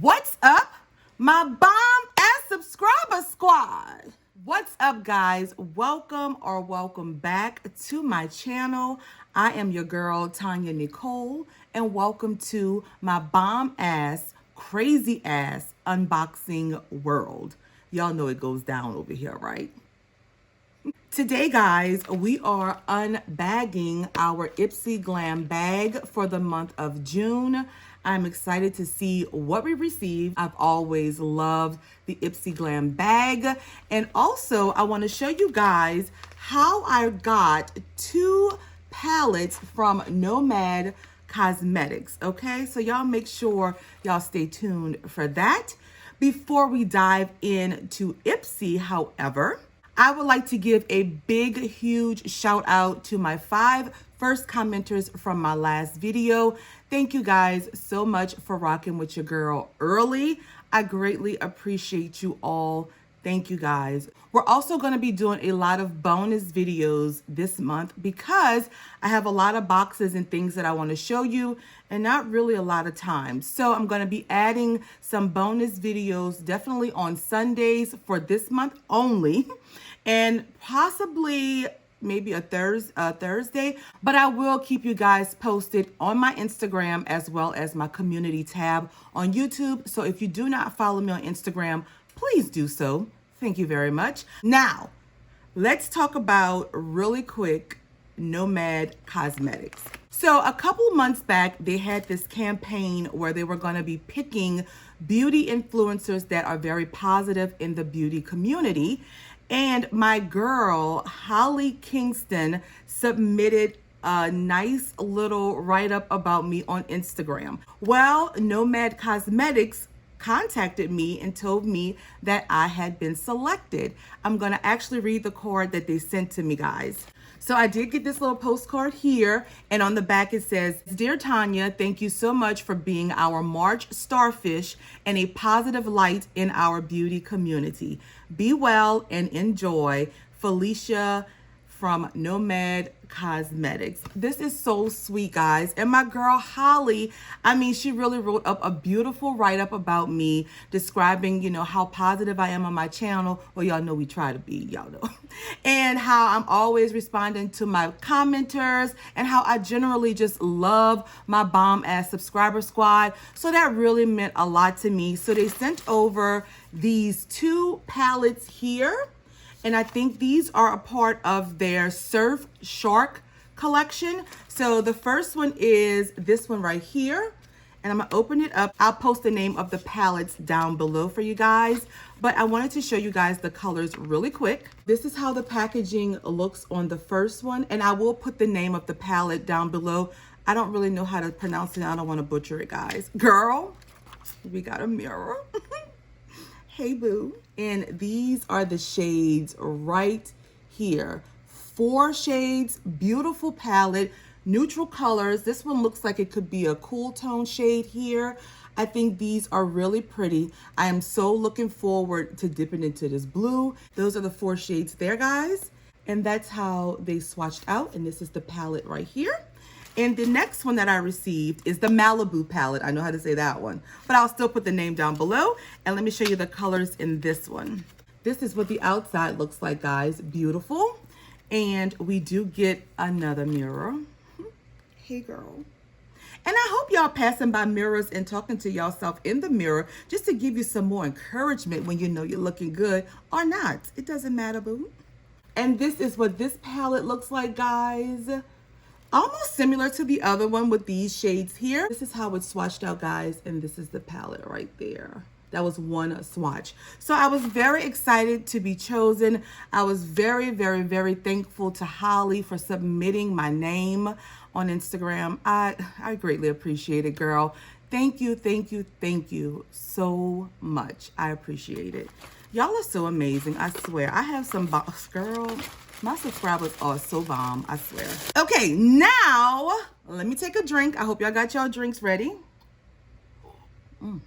What's up, my bomb and subscriber squad? What's up, guys? Welcome back to my channel. I am your girl, TonyaNicole, and welcome to my bomb ass, crazy ass unboxing world. Y'all know it goes down over here, right? Today, guys, we are unbagging our Ipsy Glam bag for the month of June. I'm excited to see what we received. I've always loved the Ipsy Glam bag. And also, I want to show you guys how I got 2 palettes from NOMAD Cosmetics, okay? So y'all make sure y'all stay tuned for that. Before we dive into Ipsy, however, I would like to give a big, huge shout out to my 5 first commenters from my last video. Thank you guys so much for rocking with your girl early. I greatly appreciate you all. Thank you guys. We're also going to be doing a lot of bonus videos this month because I have a lot of boxes and things that I want to show you and not really a lot of time. So I'm going to be adding some bonus videos definitely on Sundays for this month only, and possibly maybe a Thursday, but I will keep you guys posted on my Instagram as well as my community tab on YouTube. So if you do not follow me on Instagram, please do so. Thank you very much. Now, let's talk about really quick NOMAD Cosmetics. So a couple months back, they had this campaign where they were going to be picking beauty influencers that are very positive in the beauty community. And my girl, Holly Kingston, submitted a nice little write-up about me on Instagram. Well, NOMAD Cosmetics contacted me and told me that I had been selected. I'm gonna actually read the card that they sent to me, guys. So I did get this little postcard here, and on the back it says, "Dear Tonya, thank you so much for being our March starfish and a positive light in our beauty community. Be well and enjoy. Felicia from NOMAD Cosmetics." This is so sweet, guys. And my girl Holly, I mean, she really wrote up a beautiful write-up about me, describing, you know, how positive I am on my channel. Well, y'all know we try to be, y'all know. And how I'm always responding to my commenters, and how I generally just love my bomb ass subscriber squad. So that really meant a lot to me. So they sent over these 2 palettes here. And I think these are a part of their Surf Shark collection. So the first one is this one right here. And I'm gonna open it up. I'll post the name of the palettes down below for you guys. But I wanted to show you guys the colors really quick. This is how the packaging looks on the first one. And I will put the name of the palette down below. I don't really know how to pronounce it. I don't want to butcher it, guys. Girl, we got a mirror. Hey, boo. And these are the shades right here. 4 shades, beautiful palette, neutral colors. This one looks like it could be a cool tone shade here. I think these are really pretty. I am so looking forward to dipping into this blue. Those are the 4 shades there, guys. And that's how they swatched out. And this is the palette right here. And the next one that I received is the Malibu palette. I know how to say that one, but I'll still put the name down below. And let me show you the colors in this one. This is what the outside looks like, guys. Beautiful. And we do get another mirror. Hey, girl. And I hope y'all passing by mirrors and talking to yourself in the mirror just to give you some more encouragement when you know you're looking good or not. It doesn't matter, boo. And this is what this palette looks like, guys. Almost similar to the other one with these shades here. This is how it's swatched out, guys, and this is the palette right there. That was one swatch. So I was very excited to be chosen. I was very, very, very thankful to Holly for submitting my name on Instagram. I greatly appreciate it, girl. Thank you, thank you, thank you so much. I appreciate it. Y'all are so amazing, I swear. I have some box, girl. My subscribers are so bomb, I swear. Okay, now let me take a drink. I hope y'all got y'all drinks ready. Ooh,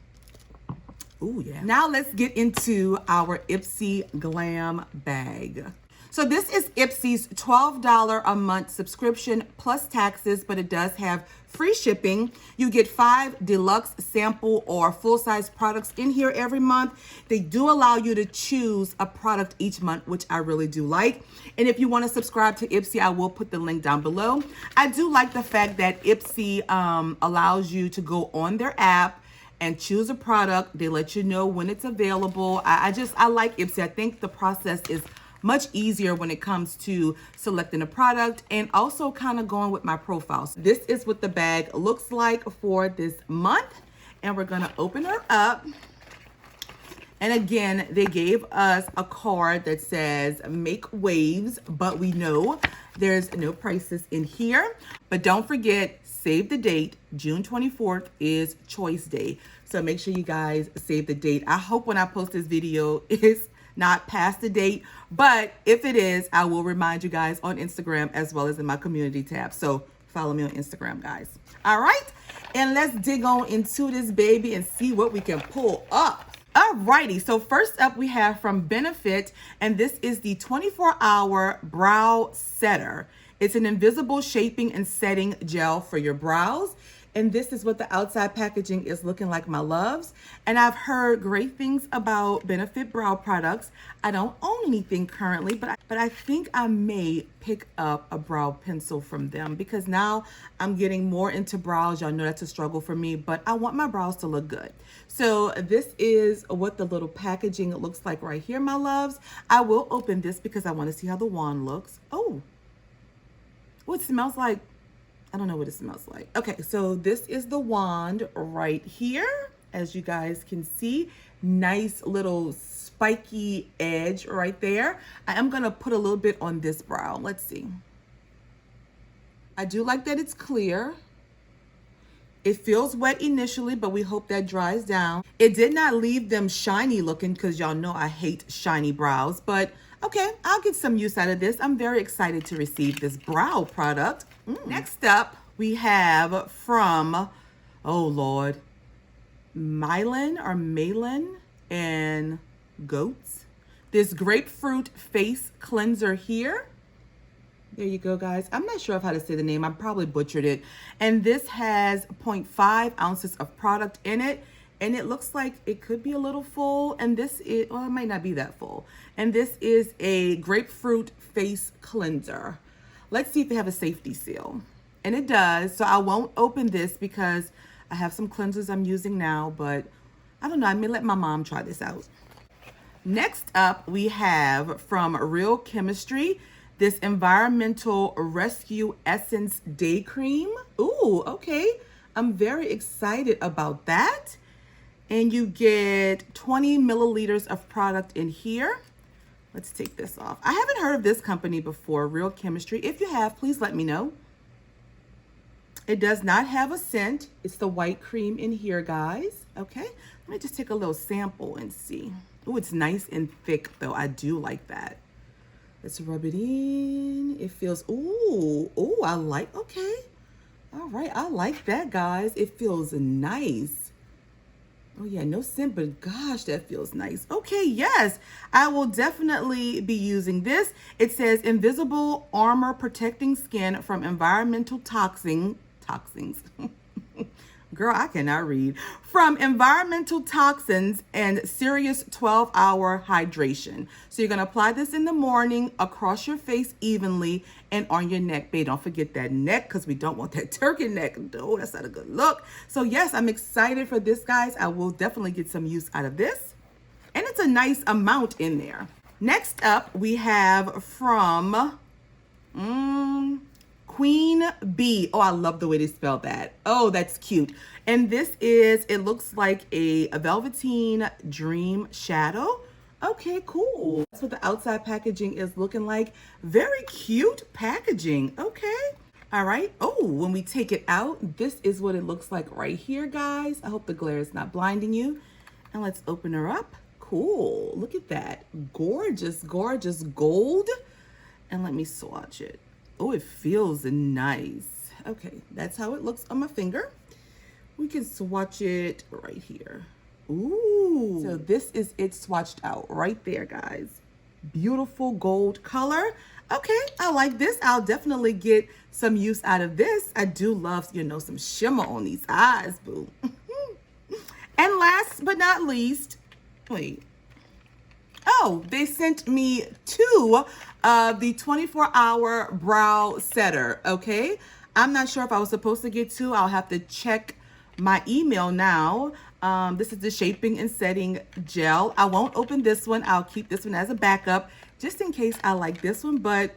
yeah. Now let's get into our Ipsy Glam bag. So this is Ipsy's $12 a month subscription plus taxes, but it does have free shipping. You get 5 deluxe sample or full-size products in here every month. They do allow you to choose a product each month, which I really do like. And if you want to subscribe to Ipsy, I will put the link down below. I do like the fact that Ipsy allows you to go on their app and choose a product. They let you know when it's available. I like Ipsy. I think the process is much easier when it comes to selecting a product and also kind of going with my profiles. This is what the bag looks like for this month, and we're gonna open her up. And again, they gave us a card that says make waves, but we know there's no prices in here. But don't forget, save the date. June 24th is Choice Day. So make sure you guys save the date. I hope when I post this video, it's not past the date, but if it is, I will remind you guys on Instagram as well as in my community tab. So follow me on Instagram, guys. All right, and let's dig on into this baby and see what we can pull up. Alrighty, so first up we have from Benefit, and this is the 24-hour brow setter. It's an invisible shaping and setting gel for your brows. And this is what the outside packaging is looking like, my loves. And I've heard great things about Benefit brow products. I don't own anything currently, but I think I may pick up a brow pencil from them because now I'm getting more into brows. Y'all know that's a struggle for me, but I want my brows to look good. So this is what the little packaging looks like right here, my loves. I will open this because I want to see how the wand looks. Oh, it smells like, I don't know what it smells like. Okay, so this is the wand right here. As you guys can see, nice little spiky edge right there. I am gonna put a little bit on this brow. Let's see. I do like that it's clear. It feels wet initially, but we hope that dries down. It did not leave them shiny looking because y'all know I hate shiny brows, but okay, I'll get some use out of this. I'm very excited to receive this brow product. Next up, we have from, oh Lord, Malin and Goats. This grapefruit face cleanser here. There you go, guys. I'm not sure of how to say the name. I probably butchered it. And this has 0.5 ounces of product in it. And it looks like it could be a little full. And this is, well, it might not be that full. And this is a grapefruit face cleanser. Let's see if they have a safety seal. And it does. So I won't open this because I have some cleansers I'm using now. But I don't know. I may let my mom try this out. Next up, we have from Real Chemistry, this Environmental Rescue Essence Day Cream. Ooh, okay. I'm very excited about that. And you get 20 milliliters of product in here. Let's take this off. I haven't heard of this company before, Real Chemistry. If you have, please let me know. It does not have a scent. It's the white cream in here, guys. Okay, let me just take a little sample and see. Oh, it's nice and thick, though. I do like that. Let's rub it in. It feels, ooh, I like, okay. All right, I like that, guys. It feels nice. Oh yeah, no scent, but gosh, that feels nice. Okay, yes, I will definitely be using this. It says invisible armor protecting skin from environmental toxins. Girl, I cannot read. From environmental toxins and serious 12-hour hydration. So you're gonna apply this in the morning across your face evenly and on your neck. Babe, don't forget that neck because we don't want that turkey neck. Oh, that's not a good look. So yes, I'm excited for this, guys. I will definitely get some use out of this. And it's a nice amount in there. Next up, we have from Queen Bee. Oh, I love the way they spell that. Oh, that's cute. And this is, it looks like a Velveteen Dream Shadow. Okay, cool. That's what the outside packaging is looking like. Very cute packaging. Okay. All right. Oh, when we take it out, this is what it looks like right here, guys. I hope the glare is not blinding you. And let's open her up. Cool. Look at that. Gorgeous, gorgeous gold. And let me swatch it. Oh, it feels nice. Okay, that's how it looks on my finger. We can swatch it right here. Ooh. So this is it swatched out right there, guys. beautiful gold color. Okay, I like this. I'll definitely get some use out of this. I do love, you know, some shimmer on these eyes, boo. And last but not least, wait. Oh, they sent me two of the 24-hour brow setter, okay? I'm not sure if I was supposed to get two. I'll have to check my email now. This is the shaping and setting gel. I won't open this one. I'll keep this one as a backup just in case I like this one. But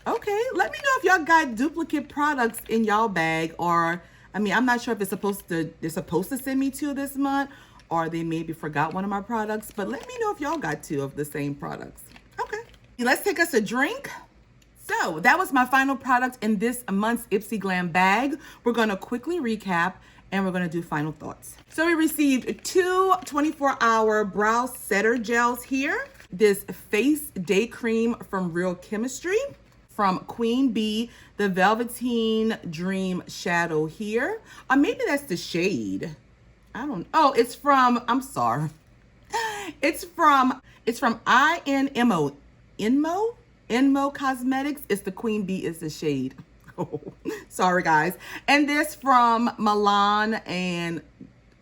okay, let me know if y'all got duplicate products in y'all bag, or I mean, I'm not sure if they're supposed to send me two this month, or they maybe forgot one of my products, but let me know if y'all got two of the same products. Okay, let's take us a drink. So that was my final product in this month's Ipsy Glam bag. We're gonna quickly recap and we're gonna do final thoughts. So we received two 24-hour brow setter gels here. This face day cream from Real Chemistry, from Queen Bee, the Velveteen Dream Shadow here. Or maybe that's the shade. I don't, oh, it's from, I'm sorry. It's from Inmo Cosmetics. It's the Queen Bee is the shade. Oh, sorry guys. And this from Milan, and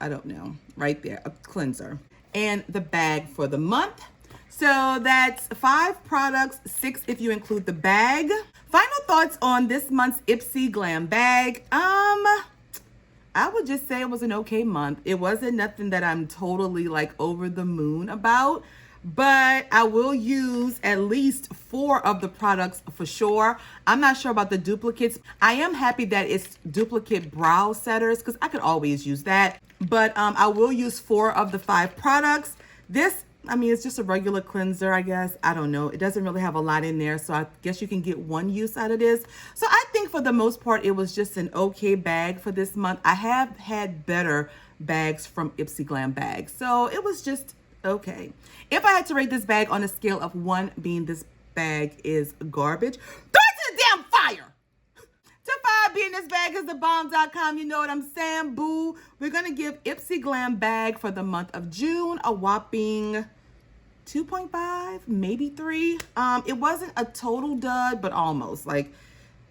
I don't know, right there, a cleanser. And the bag for the month. So that's 5 products, 6 if you include the bag. Final thoughts on this month's Ipsy Glam bag. I would just say it was an okay month. It wasn't nothing that I'm totally like over the moon about, but I will use at least 4 of the products for sure. I'm not sure about the duplicates. I am happy that it's duplicate brow setters because I could always use that. But I will use 4 of the 5 products. This, I mean, it's just a regular cleanser, I guess. I don't know. It doesn't really have a lot in there, so I guess you can get one use out of this. So I think for the most part, it was just an okay bag for this month. I have had better bags from Ipsy Glam bags, so it was just okay. If I had to rate this bag on a scale of 1 being this bag is garbage, throw it to the damn fire! To 5 being this bag is the bomb.com. You know what I'm saying, boo? We're going to give Ipsy Glam bag for the month of June a whopping 2.5, maybe 3. It wasn't a total dud, but almost. Like,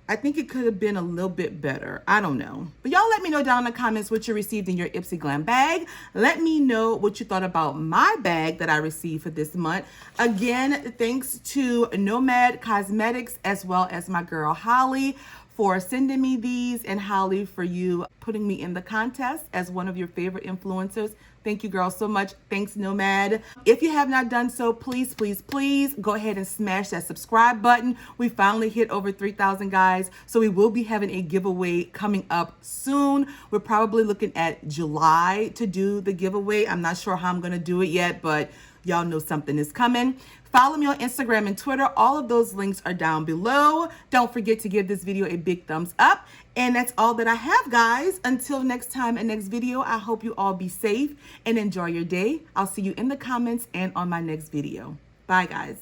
I think it could have been a little bit better. I don't know. But y'all let me know down in the comments what you received in your Ipsy Glam bag. Let me know what you thought about my bag that I received for this month. Again, thanks to NOMAD Cosmetics as well as my girl Holly for sending me these, and Holly for you putting me in the contest as one of your favorite influencers. Thank you, girl, so much. Thanks, Nomad. If you have not done so, please, please, please go ahead and smash that subscribe button. We finally hit over 3,000 guys, so we will be having a giveaway coming up soon. We're probably looking at July to do the giveaway. I'm not sure how I'm gonna do it yet, but y'all know something is coming. Follow me on Instagram and Twitter. All of those links are down below. Don't forget to give this video a big thumbs up. And that's all that I have, guys. Until next time and next video, I hope you all be safe and enjoy your day. I'll see you in the comments and on my next video. Bye, guys.